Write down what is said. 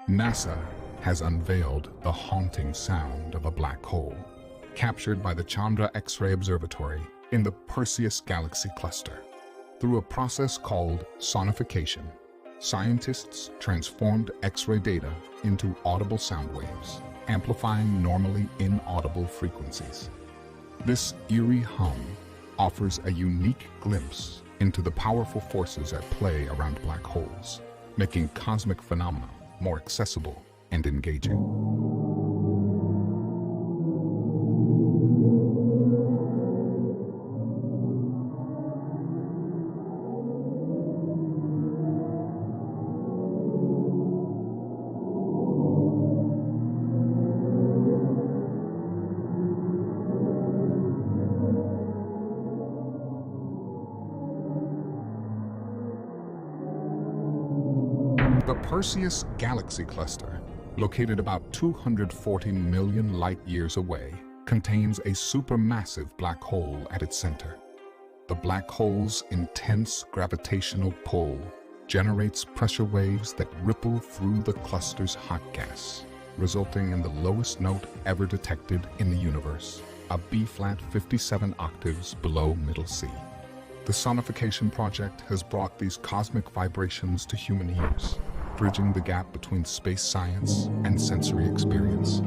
NASA has unveiled the haunting sound of a black hole, captured by the Chandra X-ray Observatory in the Perseus galaxy cluster. Through a process called Sonification, scientists transformed X-ray data into audible sound waves, amplifying normally inaudible frequencies. This eerie hum offers a unique glimpse into the powerful forces at play around black holes, making cosmic phenomena more accessible and engaging. The Perseus galaxy cluster, located about 240 million light-years away, contains a supermassive black hole at its center. The black hole's intense gravitational pull generates pressure waves that ripple through the cluster's hot gas, resulting in the lowest note ever detected in the universe, a B-flat 57 octaves below middle C. The Sonification project has brought these cosmic vibrations to human ears, bridging the gap between space science and sensory experience.